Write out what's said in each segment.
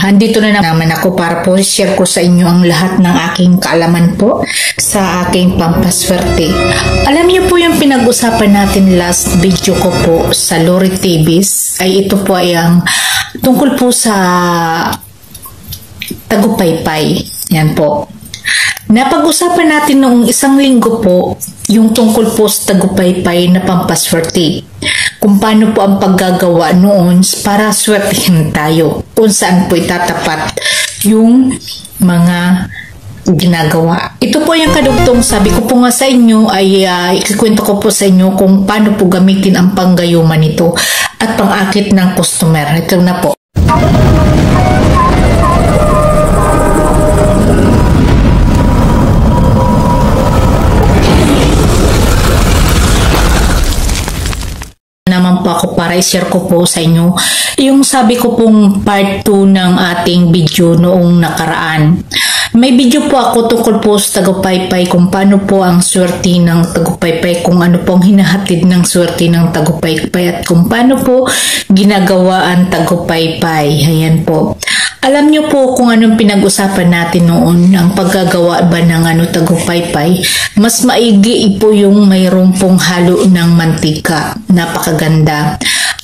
andito na naman ako para po share ko sa inyo ang lahat ng aking kaalaman po sa aking pampaswerte. Alam niyo po yung pinag-usapan natin last video ko po sa Lori TVs ay ito po ay ang tungkol po sa Tagupaypay. Yan po. Napag-usapan natin noong isang linggo po yung tungkol po sa Tagupaypay na pampaswerte. Kung paano po ang paggagawa noon para swertihin tayo. Kung saan po itatapat yung mga ginagawa. Ito po yung kadugtong sabi ko po nga sa inyo ay ikikwento ko po sa inyo kung paano po gamitin ang panggayuman nito at pangakit ng customer. Ito na po. Naman po ako para i-share ko po sa inyo yung sabi ko pong part 2 ng ating video noong nakaraan. May video po ako tungkol po sa Tagupaypay kung paano po ang swerte ng Tagupaypay, kung ano pong hinahatid ng swerte ng Tagupaypay at kung paano po ginagawa ang Tagupaypay. Ayan po. Alam niyo po kung anong pinag-usapan natin noon, ang paggagawa ba ng Tagupaypay, mas maigi po yung mayroong pong halo ng mantika. Napakaganda.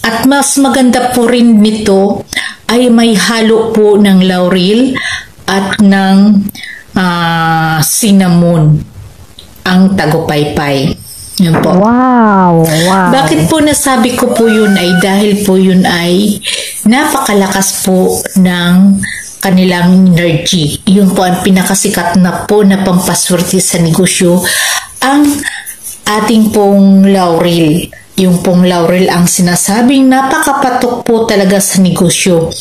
At mas maganda po rin nito ay may halo po ng laurel at ng cinnamon ang Tagupaypay. Yun po. Wow! Wow! Bakit po nasabi ko po yun ay dahil po yun ay napakalakas po ng kanilang energy. Yun po ang pinakasikat na po na pampaswerte sa negosyo, ang ating pong laurel. Yung pong laurel ang sinasabing napakapatok po talaga sa negosyo.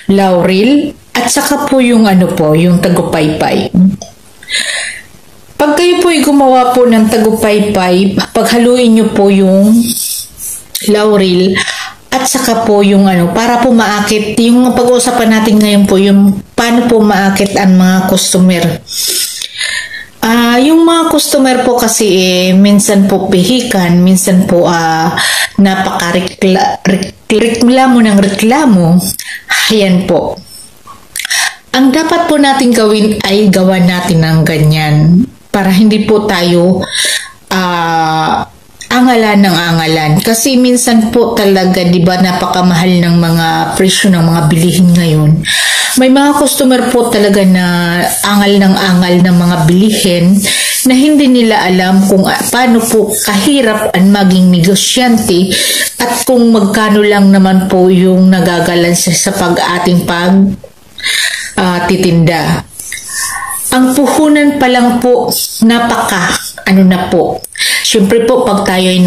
Laurel at saka po yung yung Tagupaypay. Pag kayo po ay gumawa po ng Tagupaypay, paghaluin nyo po yung laurel at saka po yung para po maakit. Yung pag-uusapan natin ngayon po yung paano po maakit ang mga customer. Yung mga customer po kasi minsan po pihikan, minsan po napaka-reklamo ng reklamo. Ayan po. Ang dapat po natin gawin ay gawa natin ng ganyan para hindi po tayo angalan ng angalan. Kasi minsan po talaga, di ba, napakamahal ng mga presyo ng mga bilihin ngayon. May mga customer po talaga na angal ng mga bilihin na hindi nila alam kung paano po kahirap ang maging negosyante at kung magkano lang naman po yung nagagalan sa pag-ating titinda. Ang puhunan pa lang po, na po. Siyempre po, pag tayo ay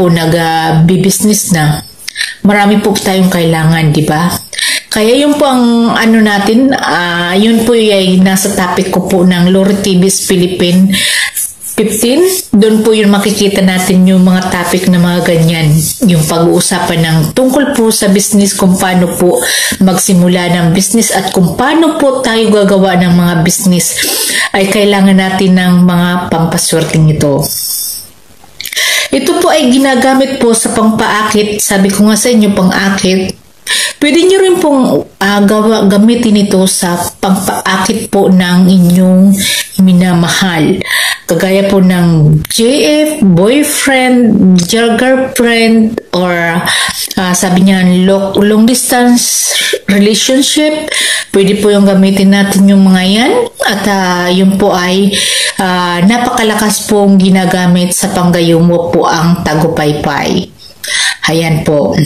nag-business na, marami po tayong kailangan, di ba? Kaya yun po ang natin, yun po ay nasa topic ko po ng Lori TVs Philippine 15. Doon po yung makikita natin yung mga topic na mga ganyan. Yung pag-uusapan ng tungkol po sa business, kung paano po magsimula ng business at kung paano po tayo gagawa ng mga business ay kailangan natin ng mga pampaswerteng ito. Ito po ay ginagamit po sa pangpaakit. Sabi ko nga sa inyo, pang-akit. Pwede nyo rin pong gamitin ito sa pangpaakit po ng inyong minamahal. Kagaya po ng JF, boyfriend, girlfriend, or sabi niya long distance relationship. Pwede po yung gamitin natin yung mga yan. At yun po ay napakalakas pong ginagamit sa panggayumo po ang Tagupaypay. Ayan po.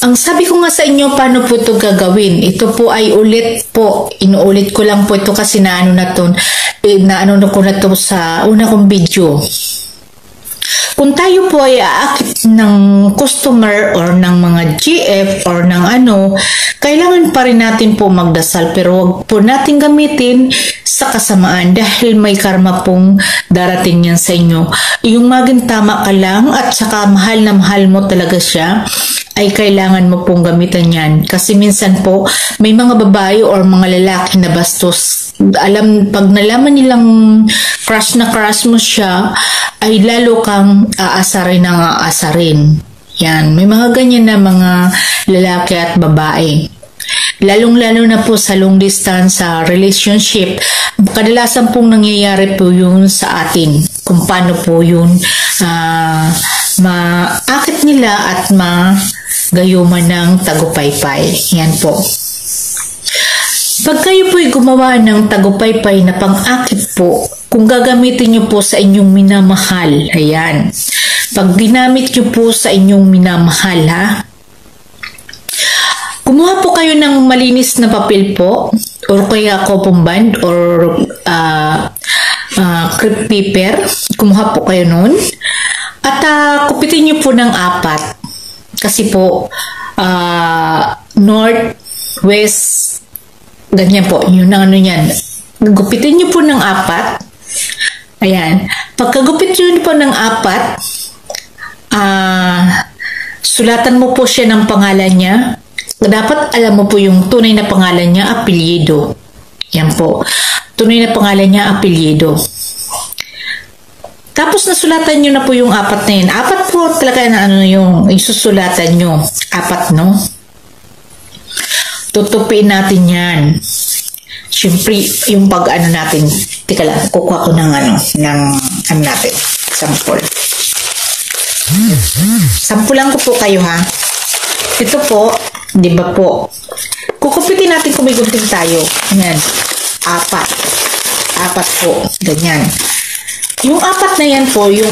Ang sabi ko nga sa inyo, paano po ito gagawin? Ito po ay inuulit ko lang po ito kasi naano ko na to sa una kong video. Kung tayo po ay aakit ng customer or ng mga GF or ng kailangan pa rin natin po magdasal, pero wag po natin gamitin sa kasamaan dahil may karma pong darating yan sa inyo. Yung maging tama ka lang at saka mahal na mahal mo talaga siya, ay kailangan mo pong gamitan yan. Kasi minsan po, may mga babae or mga lalaki na bastos. Pag nalaman nilang crush na crush mo siya, ay lalo kang aasarin ng aasarin. Yan, may mga ganyan na mga lalaki at babae. Lalong-lalo na po sa long distance relationship, kadalasan pong nangyayari po yun sa atin. Kung paano po yun maakit nila at magayuman ng tagupaypay. Yan po. Pag kayo po'y gumawa ng tagupaypay na pang-akit po, kung gagamitin nyo po sa inyong minamahal, ayan. Pag ginamit nyo po sa inyong minamahal, ha? Kumuha po kayo ng malinis na papel po, or kaya cotton band, or crepe paper. Kumuha po kayo nun. At kupitin nyo po ng 4. Kasi po, north, west, ganyan po. Yun ang ano yan. Gupitin nyo po ng 4. Ayan. Pagkagupit nyo po ng 4, sulatan mo po siya ng pangalan niya. Dapat alam mo po yung tunay na pangalan niya, apelyido. Yan po. Tunay na pangalan niya, apelyido. Tapos nasulatan nyo na po yung 4 na yun. 4 po talaga na ano yung isusulatan nyo. 4, no? Tutupiin natin yan. Siyempre, yung pag-ano natin. Teka lang, kukuha ko ng ano natin. Sample. Sampulan ko po kayo, ha? Ito po, di ba po? Kukupitin natin kung may gunting tayo. Ayan. 4 po. Ganyan. Yung 4 na yan po, di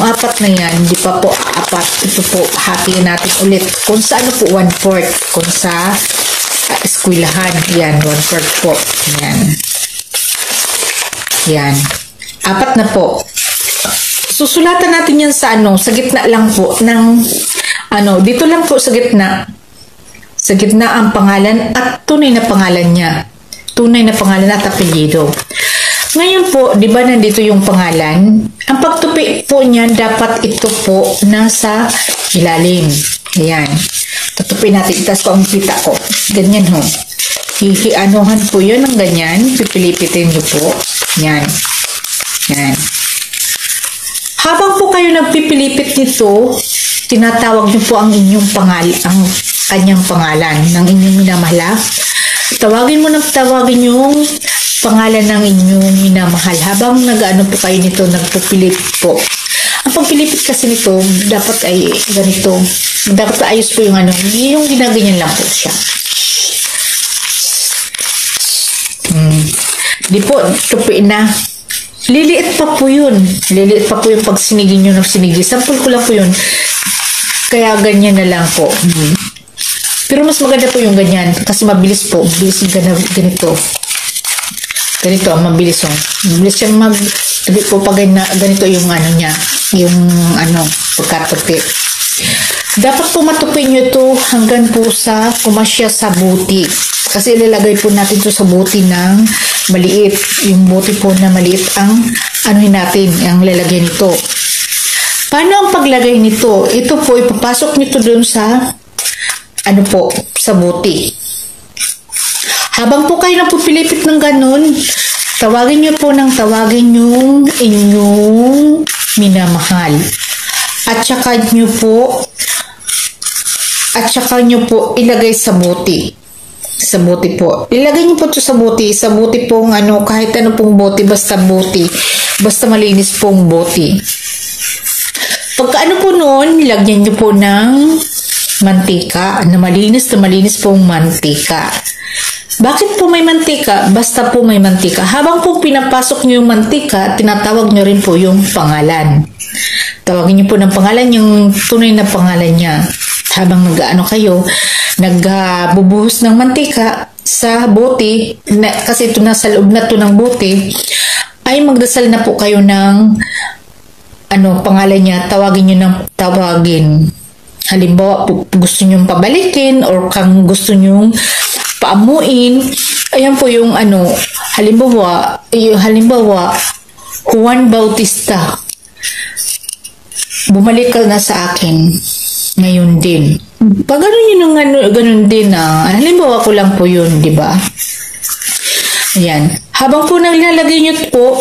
pa po 4. Ito po, hatiin natin ulit. Kung sa ano po, 1/4. Kung sa eskwelahan. Yan, 1/4 po. Yan. Yan. 4 na po. Susulatan natin yan sa sa gitna lang po ng dito lang po sa gitna. Sa gitna ang pangalan at tunay na pangalan niya. Tunay na pangalan at apelyido. Ngayon po, di ba nandito yung pangalan? Ang pagtupi po niyan, dapat ito po nasa ilalim. Ayan. Tutupi natin. Itas ko ang pita ko. Ganyan ho. Hihianuhan po yun ng ganyan. Pipilipitin nyo po. Yan. Yan. Habang po kayo nagpipilipit nito, tinatawag nyo po ang inyong pangalan, ang kanyang pangalan ng inyong minamahal. Tawagin yung pangalan ng inyong minamahal. Habang nag-ano po kayo nito, nagpupilipit po. Ang pagpilipit kasi nito, dapat ay ganito. Dapat ayos po yung yung ginaganyan lang po siya. Di po, tupiin na. Liliit pa po yun. Liliit pa po yung pag sinigin nyo ng sinigi. Sample ko lang po yun. Kaya ganyan na lang po. Pero mas maganda po yung ganyan. Kasi mabilis po. Mabilis yung ganito. Ganito, mabilis yung. Mabilis yung po pag ganito yung niya. Yung pagkatupi. Dapat po matupin nyo ito hanggang po sa kumasya sa buti. Kasi ilalagay po natin ito sa buti ng maliit. Yung buti po na maliit ang natin, ang lalagyan nito. Paano ang paglagay nito? Ito po, ipapasok nito doon sa sa buti. Habang po kayo napupilipit ng ganun, tawagin nyo po yung inyong minamahal. At saka nyo po ilagay sa buti. Sa buti po. Ilagay niyo po ito sa buti. Sa buti pong kahit ano pong buti, basta buti. Basta malinis pong buti. Pagka po noon, lagyan niyo po ng mantika. Malinis pong mantika. Bakit po may mantika? Basta po may mantika. Habang po pinapasok niyo yung mantika, tinatawag niyo rin po yung pangalan. Tawagin niyo po ng pangalan yung tunay na pangalan niya. Habang kayo, nagbubuhos ng mantika sa bote, kasi ito nasa loob na ito ng bote, ay magdasal na po kayo ng pangalan niya, tawagin nyo ng tawagin. Halimbawa, gusto nyo pabalikin or kung gusto nyo paamuin, ayan po yung halimbawa, Juan Bautista, bumalik ka na sa akin ngayon din. Pag ganun din halimbawa ko lang po yun, di ba? Ayan. Habang po naglalagay nyo po,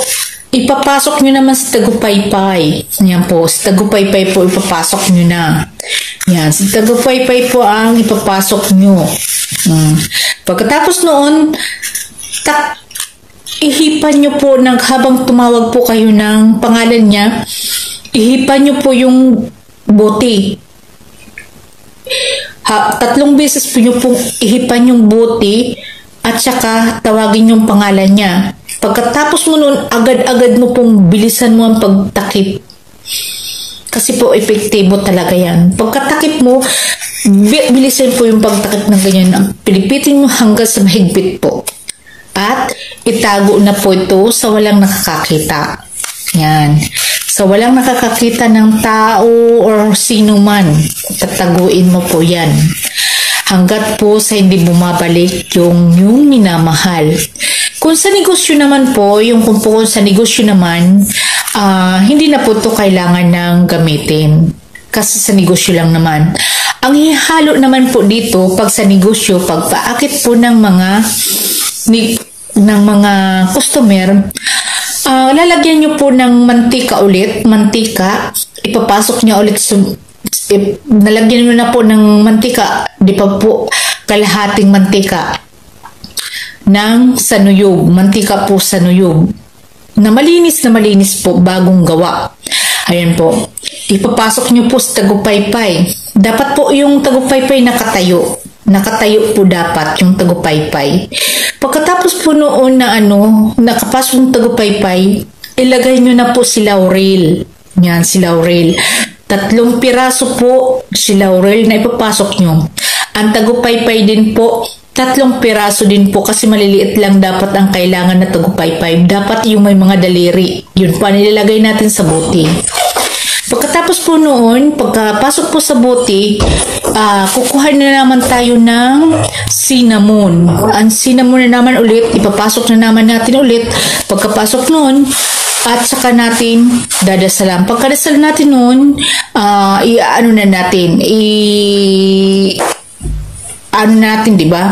ipapasok nyo naman sa tagupaypay. Ayan po, sa tagupaypay po ipapasok nyo na. Yan, sa tagapaypay po ang ipapasok nyo. Pagkatapos noon, ihipan nyo po habang tumawag po kayo ng pangalan niya, ihipan nyo po yung bote. 3 beses po nyo pong ihipan yung bote at saka tawagin yung pangalan niya. Pagkatapos mo nun, agad-agad mo pong bilisan mo ang pagtakip. Kasi po, epektibo talaga yan. Pagkatakip mo, bilisan po yung pagtakip ng ganyan. Pilipitin mo hanggang sa mahigpit po. At itago na po ito sa walang nakakakita. Yan. Sa walang nakakakita ng tao or sino man, tataguin mo po yan. Hanggat po sa hindi bumabalik yung minamahal. Kung sa negosyo naman po, kung sa negosyo naman, hindi na po ito kailangan ng gamitin. Kasi sa negosyo lang naman. Ang hihalo naman po dito, pag sa negosyo, pagpaakit po ng mga customer, lalagyan nyo po ng mantika ulit, ipapasok niya ulit nalagyan nyo na po ng mantika, di pa po kalahating mantika ng sanuyog, mantika po sanuyog, na malinis po, bagong gawa. Ayan po, ipapasok nyo po sa tagupaypay. Dapat po yung tagupaypay nakatayo po dapat yung tagupaypay. Pagkatapos po noon na nakapasok yung tagupaypay, ilagay nyo na po si laurel. Yan, si laurel. 3 piraso po si laurel na ipapasok nyo. Ang tagupaypay din po, 3 piraso din po kasi maliliit lang dapat ang kailangan na tagupaypay. Dapat yung may mga daliri. Yun po, nilalagay natin sa bote. Pagkatapos po noon, pagkapasok po sa bote, kukuha na naman tayo ng cinnamon. Ang cinnamon na naman ulit, ipapasok na naman natin ulit. Pagkapasok noon, at saka natin dadasalan. Pagkadasal natin noon, di ba?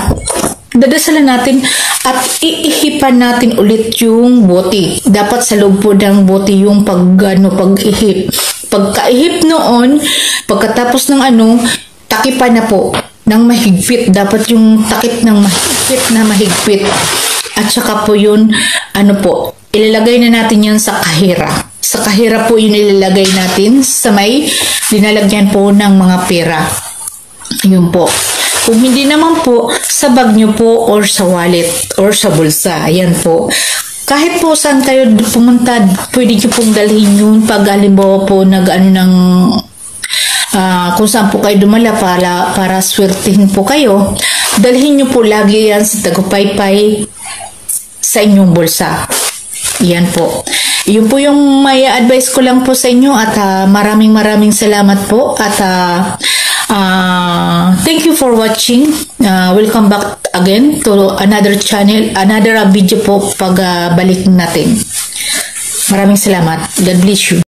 Dadasalan natin at iihipan natin ulit yung bote. Dapat sa loob po ng bote yung pag-ihip. Pagkaihip noon, pagkatapos ng takipan na po ng mahigpit. Dapat yung takip ng mahigpit. At saka po yun, ilalagay na natin yan sa kahira. Sa kahira po yun ilalagay natin sa may dinalagyan po ng mga pera. Yun po. Kung hindi naman po, sa bag nyo po or sa wallet or sa bulsa. Ayan po. Kahit po saan kayo pumunta, pwede nyo pong dalhin yun pag halimbawa po kung saan po kayo dumala para swertihin po kayo. Dalhin nyo po lagi yan sa tagupaypay sa inyong bulsa. Yan po. Yun po yung may advice ko lang po sa inyo at maraming salamat po at thank you for watching. Welcome back again to another channel, another video po pag balik natin. Maraming salamat. God bless you.